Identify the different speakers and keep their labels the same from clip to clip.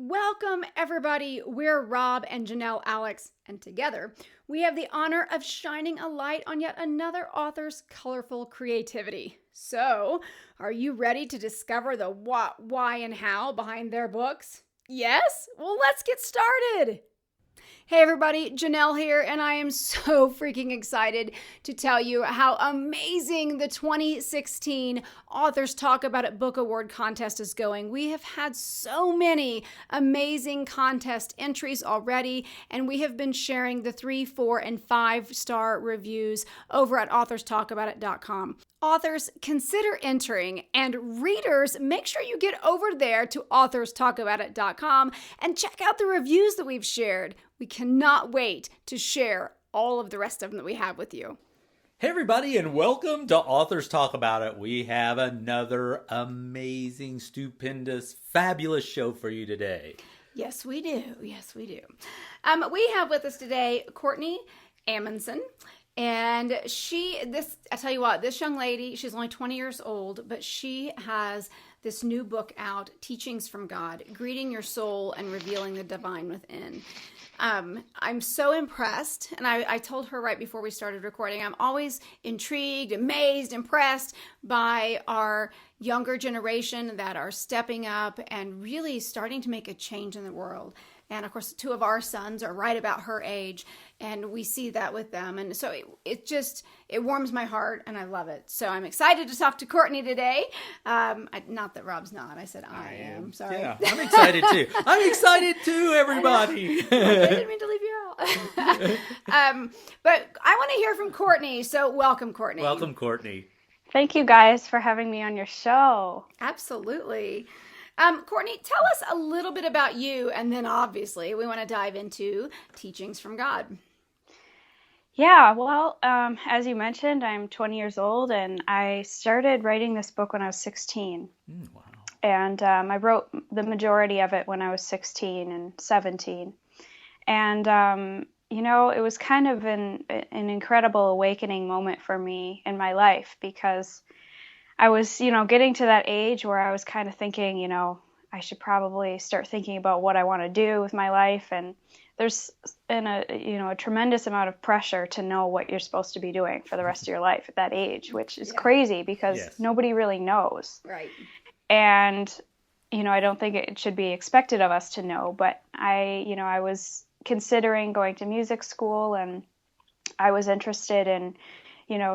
Speaker 1: Welcome, everybody. We're Rob and Janelle Alex, and together we have the honor of shining a light on yet another author's colorful creativity. So, are you ready to discover the what, why, and how behind their books? Yes? Well, let's get started. Hey everybody, Janelle here, and I am so freaking excited to tell you how amazing the 2016 Authors Talk About It Book Award contest is going. We have had so many amazing contest entries already, and we have been sharing the 3, 4, and 5-star reviews over at authorstalkaboutit.com. Authors, consider entering, and readers, make sure you get over there to authorstalkaboutit.com and check out the reviews that we've shared. We cannot wait to share all of the rest of them that we have with you.
Speaker 2: Hey everybody, and welcome to Authors Talk About It. We have another amazing, stupendous, fabulous show for you today.
Speaker 1: Yes, we do. Yes, we do. We have with us today Courtney Amundson. And I tell you what, this young lady, she's only 20 years old, but she has this new book out, Teachings from God, Greeting Your Soul and Revealing the Divine Within. I'm so impressed, and I told her right before we started recording, I'm always intrigued, amazed, impressed by our younger generation that are stepping up and really starting to make a change in the world. And of course, 2 of our sons are right about her age, and we see that with them. And so it warms my heart, and I love it. So I'm excited to talk to Courtney today. Not that Rob's not. I said I am. Sorry.
Speaker 2: Yeah, I'm excited too. I'm excited too, everybody.
Speaker 1: I didn't mean to leave you out. But I want to hear from Courtney. So welcome, Courtney.
Speaker 2: Welcome, Courtney.
Speaker 3: Thank you guys for having me on your show.
Speaker 1: Absolutely. Courtney, tell us a little bit about you, and then obviously we want to dive into Teachings from God.
Speaker 3: Yeah, well, as you mentioned, I'm 20 years old, and I started writing this book when I was 16.
Speaker 2: Wow.
Speaker 3: And I wrote the majority of it when I was 16 and 17. And, it was kind of an incredible awakening moment for me in my life, because I was, getting to that age where I was kind of thinking, I should probably start thinking about what I want to do with my life. And there's a tremendous amount of pressure to know what you're supposed to be doing for the rest of your life at that age, which is crazy because nobody really knows.
Speaker 1: Right.
Speaker 3: And, I don't think it should be expected of us to know, but I was considering going to music school, and I was interested in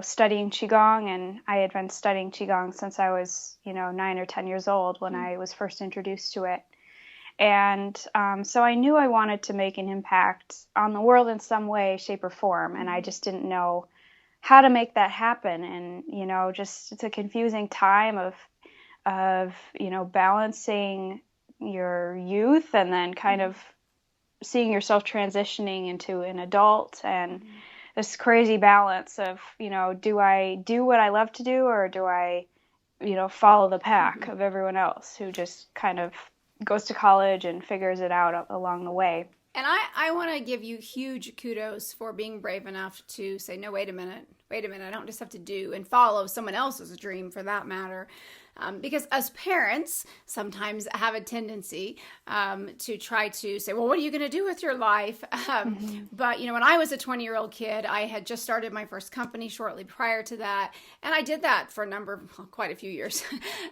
Speaker 3: studying Qigong, and I had been studying Qigong since I was, 9 or 10 years old when I was first introduced to it. And so I knew I wanted to make an impact on the world in some way, shape, or form, and I just didn't know how to make that happen. And, just it's a confusing time of balancing your youth and then kind of seeing yourself transitioning into an adult, and this crazy balance of, do I do what I love to do, or do I, follow the pack of everyone else who just kind of goes to college and figures it out along the way.
Speaker 1: And I want to give you huge kudos for being brave enough to say, no, wait a minute, I don't just have to do and follow someone else's dream for that matter. Because as parents sometimes have a tendency to try to say, well, what are you going to do with your life? But, when I was a 20-year-old kid, I had just started my first company shortly prior to that. And I did that for quite a few years.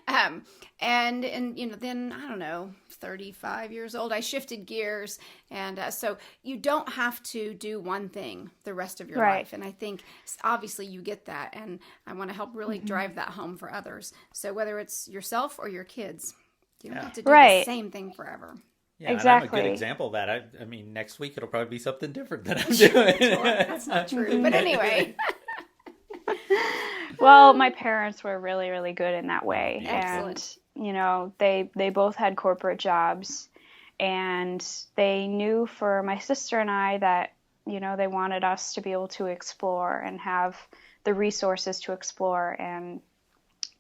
Speaker 1: And then, I don't know, 35 years old, I shifted gears. And so you don't have to do one thing the rest of your life. And I think obviously you get that. And I want to help really drive that home for others. So whether it's yourself or your kids, you don't have to do the same thing forever.
Speaker 2: Yeah,
Speaker 3: exactly.
Speaker 2: And I'm a good example of that. I mean, next week it'll probably be something different that I'm doing.
Speaker 1: That's not true. But anyway.
Speaker 3: Well, my parents were really, really good in that way.
Speaker 1: Excellent.
Speaker 3: And, they both had corporate jobs, and they knew for my sister and I that, they wanted us to be able to explore and have the resources to explore and,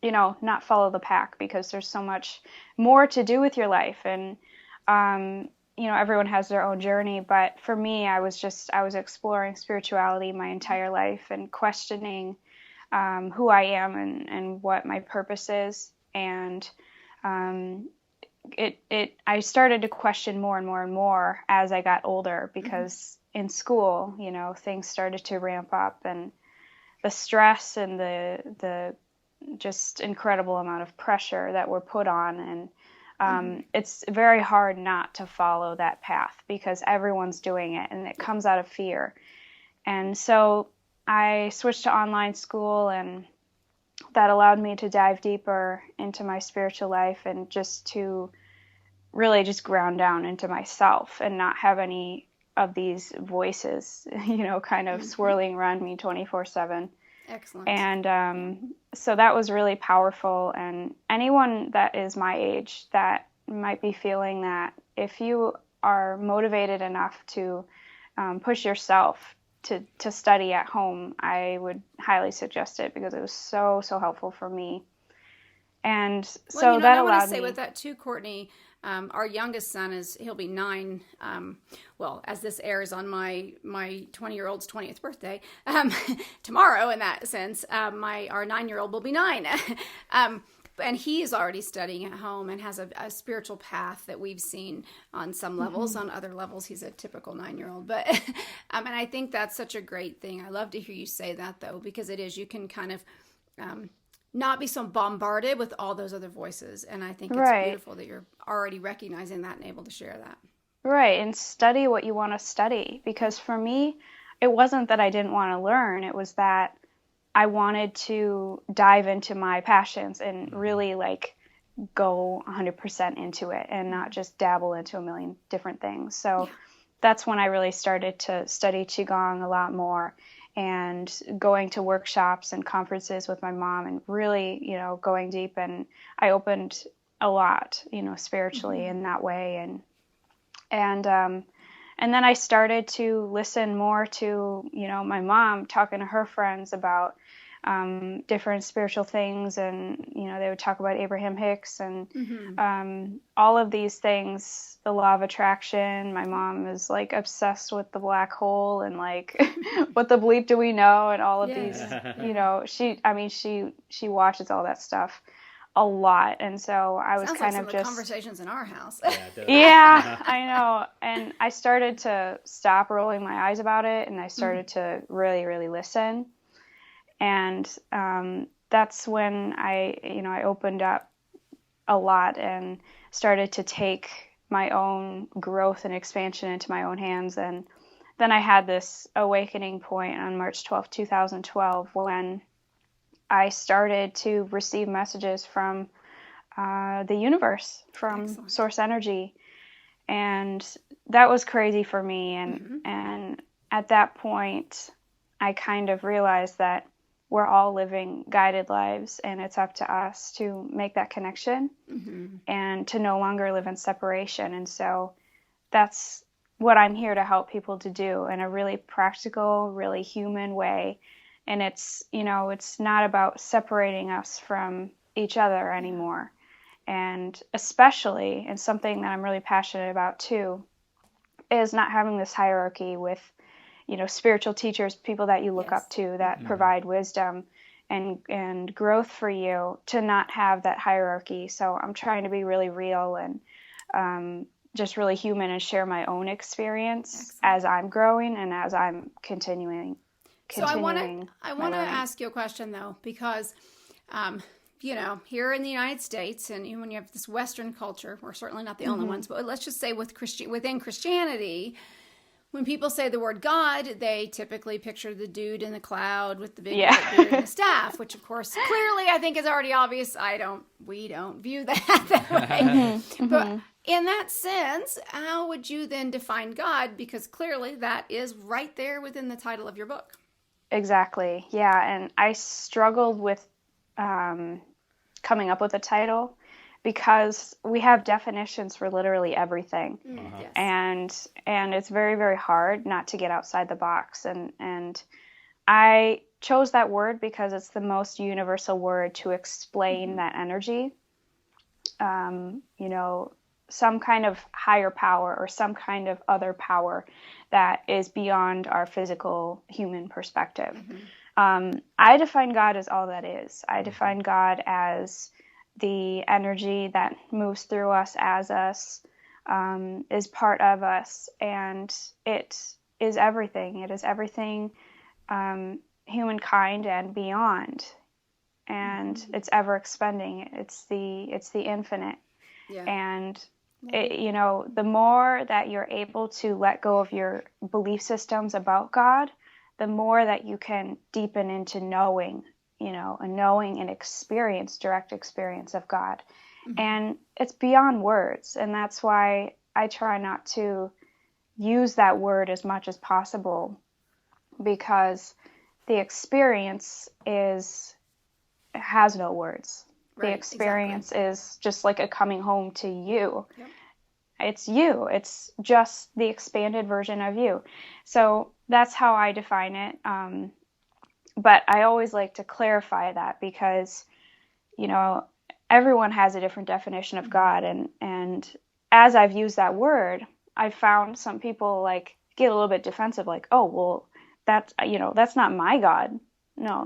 Speaker 3: not follow the pack, because there's so much more to do with your life. And, everyone has their own journey. But for me, I was exploring spirituality my entire life and questioning who I am and what my purpose is. And I started to question more and more and more as I got older, because in school, things started to ramp up, and the stress and the just incredible amount of pressure that we're put on. And it's very hard not to follow that path because everyone's doing it and it comes out of fear. And so I switched to online school, and that allowed me to dive deeper into my spiritual life and just to really just ground down into myself and not have any of these voices, kind of swirling around me 24/7.
Speaker 1: Excellent.
Speaker 3: And so that was really powerful. And anyone that is my age that might be feeling that, if you are motivated enough to push yourself to study at home, I would highly suggest it, because it was so helpful for me. And so that allowed me. I want to
Speaker 1: say with that too, Courtney, our youngest son he'll be 9. Well, as this airs on my 20-year-old's 20th birthday, tomorrow in that sense, our 9-year-old will be 9. And he is already studying at home and has a spiritual path that we've seen on some levels. On other levels, he's a typical 9-year-old. But and I think that's such a great thing. I love to hear you say that, though, because it is, you can kind of not be so bombarded with all those other voices. And I think it's beautiful that you're already recognizing that and able to share that.
Speaker 3: Right. And study what you want to study. Because for me, it wasn't that I didn't want to learn. It was that I wanted to dive into my passions and really go 100% into it and not just dabble into a million different things. So that's when I really started to study Qigong a lot more, and going to workshops and conferences with my mom, and really, going deep. And I opened a lot, spiritually in that way. And then I started to listen more to, my mom talking to her friends about different spiritual things. And, they would talk about Abraham Hicks and all of these things, the law of attraction. My mom is obsessed with the black hole and what the bleep do we know, and all of these, she watches all that stuff a lot. And so I was kind of just
Speaker 1: conversations in our house.
Speaker 3: Yeah, I know. And I started to stop rolling my eyes about it, and I started to really, really listen. And that's when I opened up a lot and started to take my own growth and expansion into my own hands. And then I had this awakening point on March 12th, 2012, when I started to receive messages from the universe, from source energy. And that was crazy for me. And at that point, I kind of realized that we're all living guided lives, and it's up to us to make that connection and to no longer live in separation. And so that's what I'm here to help people to do in a really practical, really human way. And it's, it's not about separating us from each other anymore. And especially, and something that I'm really passionate about too, is not having this hierarchy with, spiritual teachers, people that you look up to that provide wisdom and growth for you, to not have that hierarchy. So I'm trying to be really real and just really human and share my own experience as I'm growing and as I'm continuing.
Speaker 1: So I want to ask you a question, though, because, here in the United States, and even when you have this Western culture, we're certainly not the only ones, but let's just say within Christianity, when people say the word God, they typically picture the dude in the cloud with the big white beard and the staff, which of course, clearly, I think is already obvious. We don't view that way. But in that sense, how would you then define God? Because clearly that is right there within the title of your book.
Speaker 3: Exactly. Yeah. And I struggled with coming up with a title, because we have definitions for literally everything. And it's very, very hard not to get outside the box. And I chose that word because it's the most universal word to explain that energy. Some kind of higher power or some kind of other power that is beyond our physical human perspective. I define God as all that is. I define God as the energy that moves through us as us, is part of us, and it is everything. It is everything, humankind and beyond, and it's ever expanding. It's the infinite.
Speaker 1: Yeah.
Speaker 3: And the more that you're able to let go of your belief systems about God, the more that you can deepen into knowing, and experience, direct experience of God. Mm-hmm. And it's beyond words. And that's why I try not to use that word as much as possible, because the experience has no words. Right, the experience is just like a coming home to you. Yep. It's you. It's just the expanded version of you. So that's how I define it. But I always like to clarify that, because, everyone has a different definition of God. And as I've used that word, I've found some people get a little bit defensive, oh, well, that's not my God. No.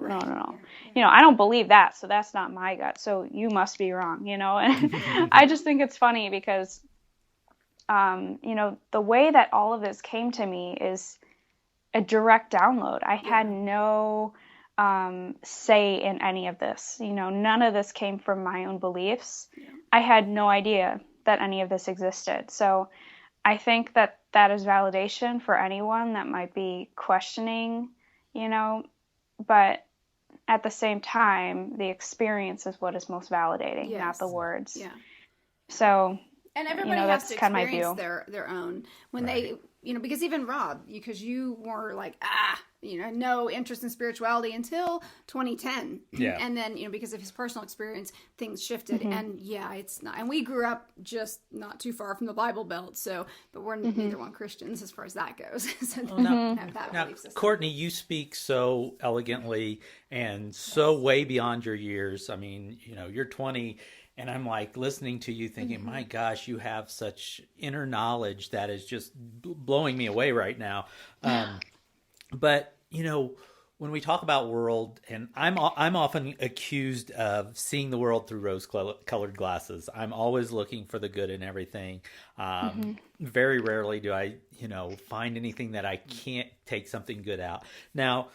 Speaker 3: I don't believe that, so that's not my God. So you must be wrong, And I just think it's funny because, the way that all of this came to me is a direct download. I had no say in any of this. None of this came from my own beliefs. Yeah. I had no idea that any of this existed. So I think that is validation for anyone that might be questioning, but at the same time, the experience is what is most validating, yes, not the words. Yeah. So,
Speaker 1: and everybody has to experience their own when right. they, because even Rob, because you were no interest in spirituality until 2010. Yeah. And then, because of his personal experience, things shifted. Mm-hmm. And it's not, and we grew up just not too far from the Bible Belt. So, but we're mm-hmm. neither one Christians as far as that goes. So
Speaker 2: now, Courtney, you speak so elegantly and so way beyond your years. I mean, you're 20. And I'm listening to you thinking, mm-hmm. my gosh, you have such inner knowledge that is just blowing me away right now. But, when we talk about world, and I'm often accused of seeing the world through rose-colored glasses. I'm always looking for the good in everything. Mm-hmm. Very rarely do I, find anything that I can't take something good out. Now,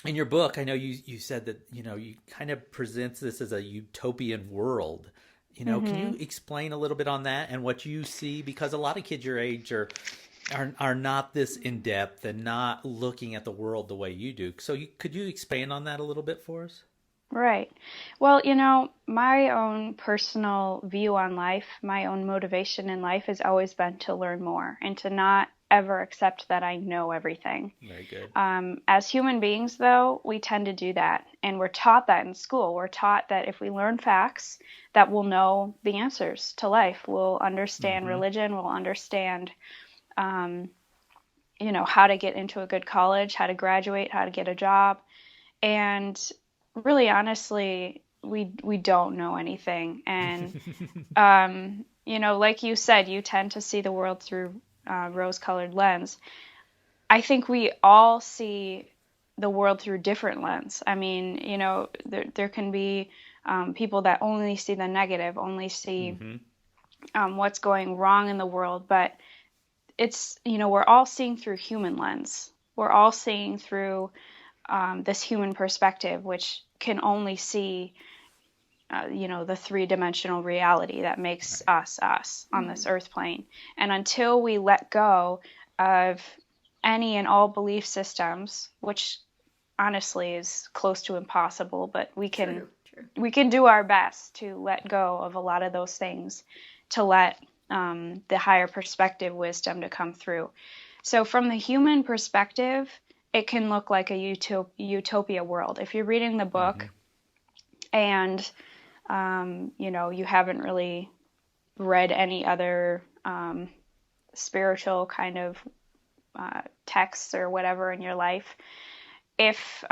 Speaker 2: in your book, I know you said that, you kind of presents this as a utopian world. Mm-hmm. Can you explain a little bit on that and what you see? Because a lot of kids your age are not this in depth and not looking at the world the way you do. So could you expand on that a little bit for us?
Speaker 3: Right. Well, my own personal view on life, my own motivation in life has always been to learn more and to not ever accept that I know everything.
Speaker 2: Very good.
Speaker 3: As human beings, though, we tend to do that. And we're taught that in school. We're taught that if we learn facts, that we'll know the answers to life. We'll understand mm-hmm. religion. We'll understand, how to get into a good college, how to graduate, how to get a job. And really, honestly, we don't know anything. And, like you said, you tend to see the world through rose-colored lens. I think we all see the world through different lens. I mean, there can be people that only see the negative, only see mm-hmm. What's going wrong in the world. But it's, we're all seeing through human lens. We're all seeing through this human perspective, which can only see the three-dimensional reality that makes us on this earth plane. And until we let go of any and all belief systems, which honestly is close to impossible, but we can do our best to let go of a lot of those things, to let the higher perspective wisdom to come through. So from the human perspective, it can look like a utopia world. If you're reading the book mm-hmm. and you haven't really read any other spiritual kind of texts or whatever in your life, if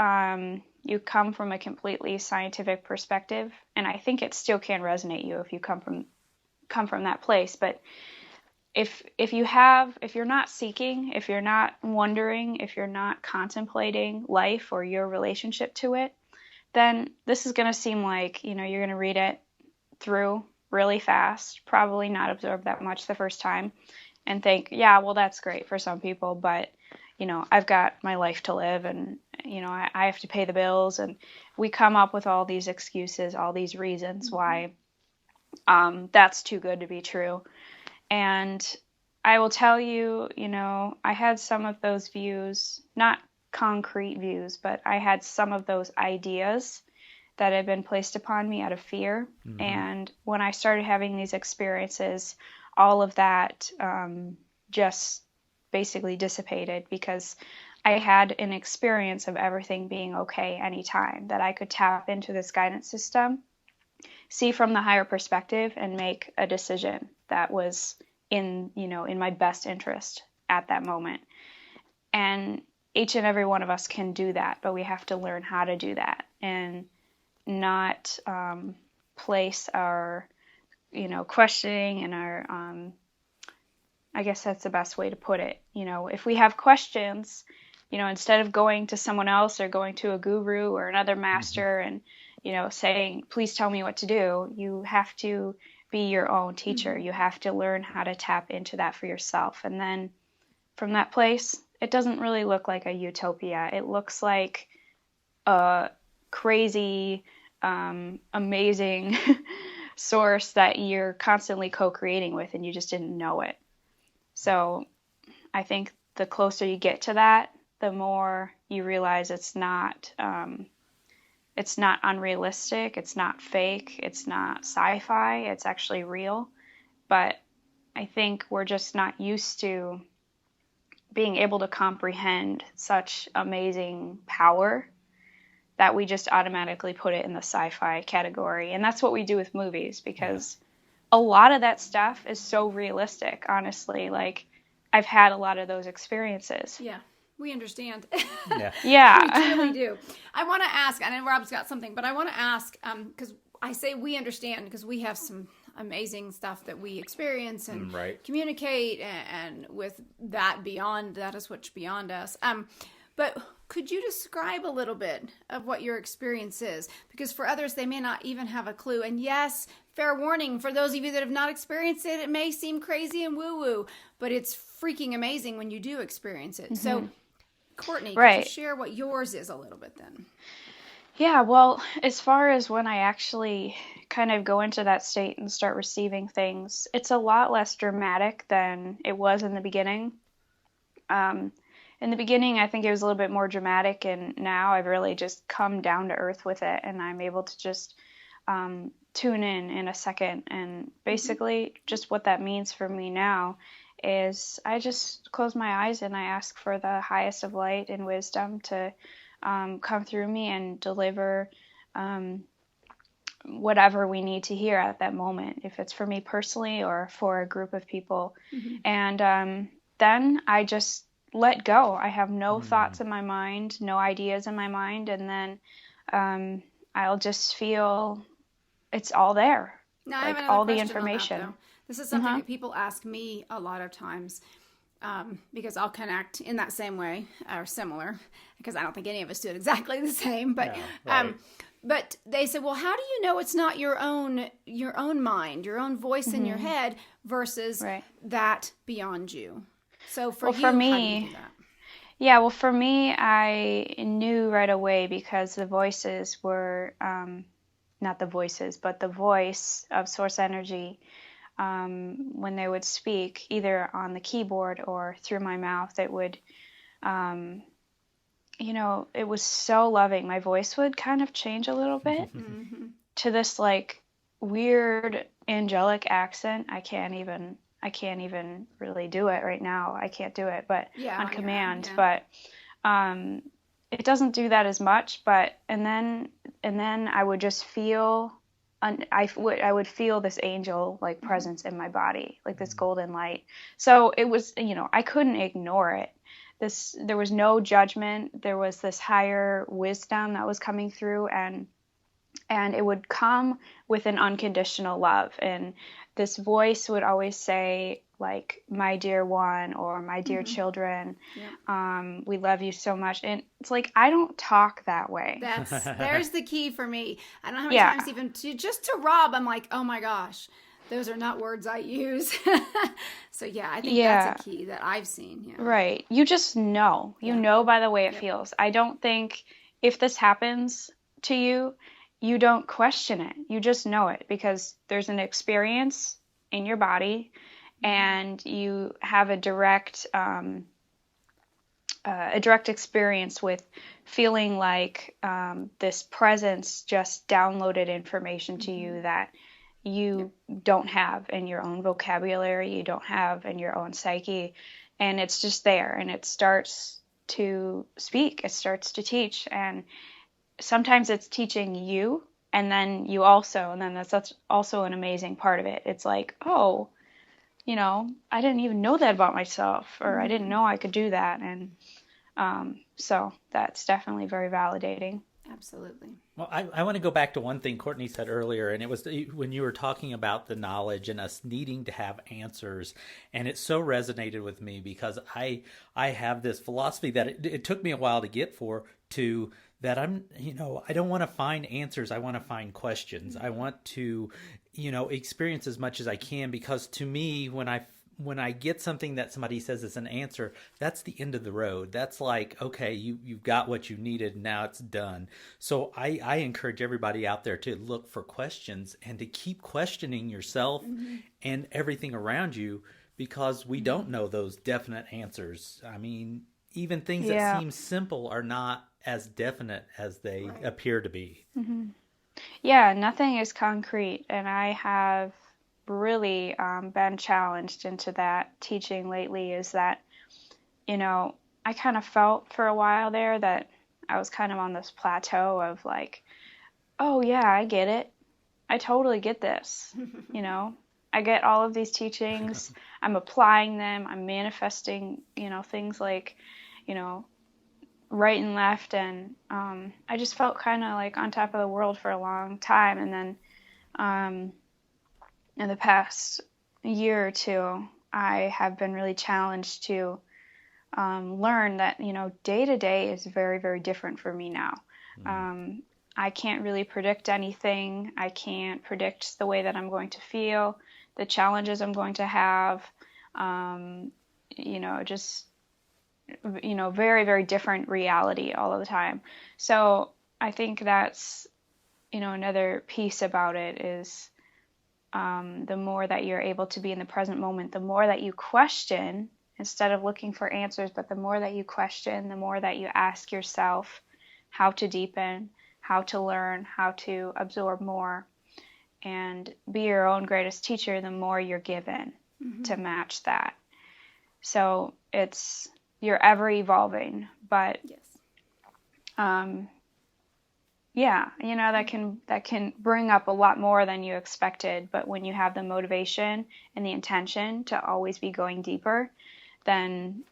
Speaker 3: you come from a completely scientific perspective, and I think it still can resonate you if you come from that place, but if you're not seeking, if you're not wondering, if you're not contemplating life or your relationship to it, then this is going to seem like, you're going to read it through really fast, probably not absorb that much the first time, and think, yeah, well, that's great for some people, but I've got my life to live, and I have to pay the bills, and we come up with all these excuses, all these reasons why that's too good to be true. And I will tell you, I had some of those views, not concrete views, but I had some of those ideas that had been placed upon me out of fear. Mm-hmm. And when I started having these experiences, all of that just basically dissipated, because I had an experience of everything being okay anytime, that I could tap into this guidance system, see from the higher perspective, and make a decision that was in my best interest at that moment. And each and every one of us can do that, but we have to learn how to do that and not place our questioning and our I guess that's the best way to put it. If we have questions, instead of going to someone else or going to a guru or another master and saying, please tell me what to do, you have to be your own teacher. Mm-hmm. You have to learn how to tap into that for yourself. And then from that place, it doesn't really look like a utopia. It looks like a crazy, amazing source that you're constantly co-creating with, and you just didn't know it. So I think the closer you get to that, the more you realize it's not unrealistic, it's not fake, it's not sci-fi, it's actually real. But I think we're just not used to being able to comprehend such amazing power that we just automatically put it in the sci-fi category. And that's what we do with movies, because a lot of that stuff is so realistic, honestly. Like, I've had a lot of those experiences.
Speaker 1: Yeah. We understand.
Speaker 3: Yeah.
Speaker 1: We truly do. I want to ask, I know Rob's got something, but I want to ask, because I say we understand because we have some amazing stuff that we experience and communicate, and with that is what's beyond us. But could you describe a little bit of what your experience is? Because for others, they may not even have a clue. And yes, fair warning, for those of you that have not experienced it, it may seem crazy and woo-woo, but it's freaking amazing when you do experience it. Mm-hmm. So, Courtney, could you share what yours is a little bit then?
Speaker 3: Yeah, well, as far as when I actually kind of go into that state and start receiving things, it's a lot less dramatic than it was in the beginning. In the beginning, I think it was a little bit more dramatic, and now I've really just come down to earth with it, and I'm able to just tune in a second. And basically, just what that means for me now is I just close my eyes and I ask for the highest of light and wisdom to come through me and deliver whatever we need to hear at that moment, if it's for me personally or for a group of people. Mm-hmm. And then I just let go. I have no thoughts in my mind, no ideas in my mind, and then I'll just feel it's all there.
Speaker 1: Now, like, I have all the information. On that, this is something that people ask me a lot of times, because I'll connect in that same way or similar, because I don't think any of us do it exactly the same. But but they say, well, how do you know it's not your own mind, your own voice in your head versus that beyond you? So for me, how do you do that?
Speaker 3: Yeah, well, for me, I knew right away, because the voices were, not the voices, but the voice of source energy, when they would speak, either on the keyboard or through my mouth, it would, it was so loving. My voice would kind of change a little bit to this like weird angelic accent. I can't even really do it right now. I can't do it, but on command. Yeah. But it doesn't do that as much. But and then I would just feel, I would feel this angel like presence in my body, like this golden light. So it was, I couldn't ignore it. There was no judgment. There was this higher wisdom that was coming through, and And it would come with an unconditional love. And this voice would always say, like, my dear one, or my dear children, we love you so much. And it's like, I don't talk that way.
Speaker 1: There's the key for me. I don't know how many times even just to Rob, I'm like, oh my gosh, those are not words I use. So yeah, I think that's a key that I've seen. Yeah.
Speaker 3: Right. You just know. You know by the way it feels. I don't think if this happens to you, you don't question it. You just know it because there's an experience in your body, and you have a direct experience with feeling like this presence just downloaded information to you that you don't have in your own vocabulary, you don't have in your own psyche, and it's just there, and it starts to speak, it starts to teach. And sometimes it's teaching you, and then that's also an amazing part of it. It's like, oh, I didn't even know that about myself, or I didn't know I could do that. And so that's definitely very validating.
Speaker 1: Absolutely.
Speaker 2: Well, I want to go back to one thing Courtney said earlier, and it was when you were talking about the knowledge and us needing to have answers, and it so resonated with me because I have this philosophy that it took me a while to get to that I don't want to find answers. I want to find questions. I want to, experience as much as I can, because to me, when I get something that somebody says is an answer, that's the end of the road. That's like, okay, you've got what you needed. Now it's done. So I encourage everybody out there to look for questions and to keep questioning yourself and everything around you, because we don't know those definite answers. I mean, even things that seem simple are not as definite as they appear to be.
Speaker 3: Mm-hmm. Yeah, nothing is concrete. And I have really been challenged into that teaching lately, is that, I kind of felt for a while there that I was kind of on this plateau of like, oh yeah, I get it. I totally get this. I get all of these teachings. I'm applying them. I'm manifesting, things like, right and left. And I just felt kind of like on top of the world for a long time. And then in the past year or two, I have been really challenged to learn that, day to day is very, very different for me now. I can't really predict anything. I can't predict the way that I'm going to feel, the challenges I'm going to have, very, very different reality all of the time. So I think that's, another piece about it is the more that you're able to be in the present moment, the more that you question instead of looking for answers, but the more that you question, the more that you ask yourself how to deepen, how to learn, how to absorb more, and be your own greatest teacher, the more you're given to match that. So you're ever evolving, but that can bring up a lot more than you expected. But when you have the motivation and the intention to always be going deeper, then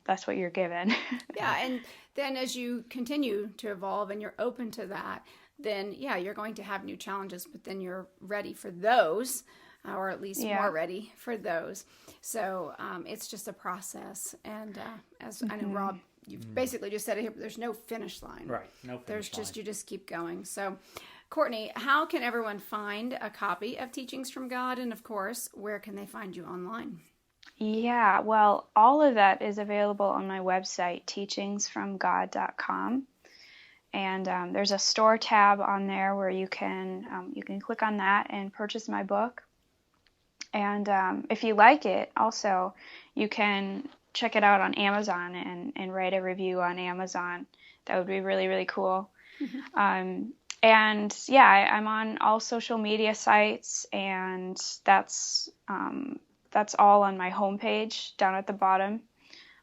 Speaker 3: that's what you're given.
Speaker 1: Yeah, and then as you continue to evolve and you're open to that, then you're going to have new challenges, but then you're ready for those, or at least more ready for those. So it's just a process. And as I know, Rob, you've basically just said it here, but there's no finish line.
Speaker 2: Right, no finish line.
Speaker 1: You just keep going. So, Courtney, how can everyone find a copy of Teachings from God? And of course, where can they find you online?
Speaker 3: Yeah, well, all of that is available on my website, teachingsfromgod.com. And there's a store tab on there where you can click on that and purchase my book. And if you like it, also, you can check it out on Amazon and write a review on Amazon. That would be really, really cool. I'm on all social media sites, and that's all on my homepage down at the bottom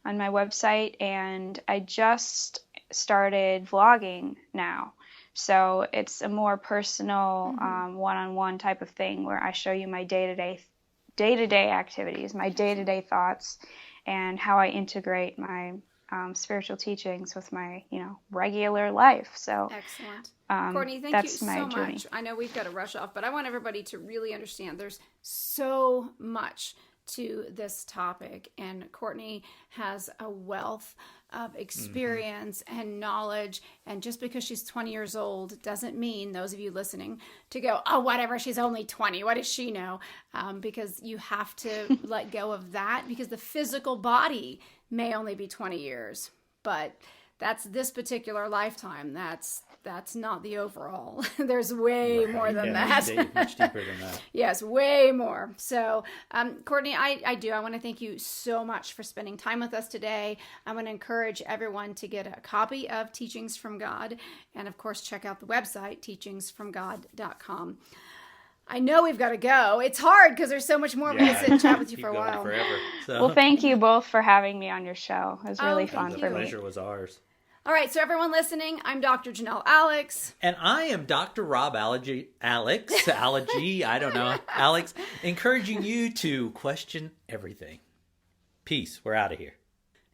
Speaker 3: on my website. And I just started vlogging now. So it's a more personal, one-on-one type of thing where I show you my day-to-day activities, my day-to-day thoughts, and how I integrate my spiritual teachings with my, regular life. So
Speaker 1: excellent. Courtney, thank you so much. I know we've got to rush off, but I want everybody to really understand there's so much to this topic, and Courtney has a wealth of experience and knowledge, and just because she's 20 years old doesn't mean, those of you listening, to go, oh, whatever, she's only 20, what does she know? Because you have to let go of that, because the physical body may only be 20 years, but that's this particular lifetime. That's not the overall. There's way more than that.
Speaker 2: Much deeper than that.
Speaker 1: Yes, way more. So, Courtney, I want to thank you so much for spending time with us today. I want to encourage everyone to get a copy of Teachings from God, and of course, check out the website, teachingsfromgod.com. I know we've got to go. It's hard because there's so much more. We could sit and chat with you for a while.
Speaker 2: Forever, so.
Speaker 3: Well, thank you both for having me on your show. It was really fun for me.
Speaker 2: The pleasure was ours.
Speaker 1: All right, so everyone listening, I'm Dr. Janelle Alex.
Speaker 2: And I am Dr. Rob Alex, encouraging you to question everything. Peace. We're out of here.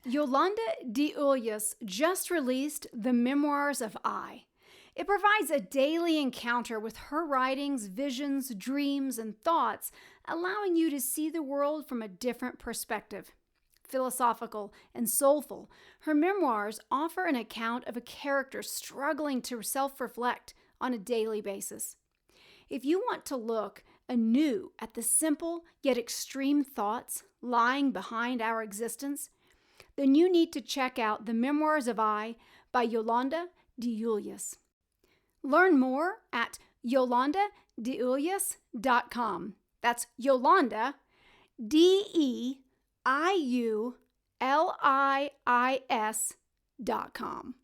Speaker 1: Yolanda de Ulloas just released The Memoirs of I. It provides a daily encounter with her writings, visions, dreams, and thoughts, allowing you to see the world from a different perspective. Philosophical and soulful, her memoirs offer an account of a character struggling to self-reflect on a daily basis. If you want to look anew at the simple yet extreme thoughts lying behind our existence, then you need to check out The Memoirs of I by Yolanda de Ulloas. Learn more at yolandadeulloas.com. That's Yolanda, DEIULLIIS.com.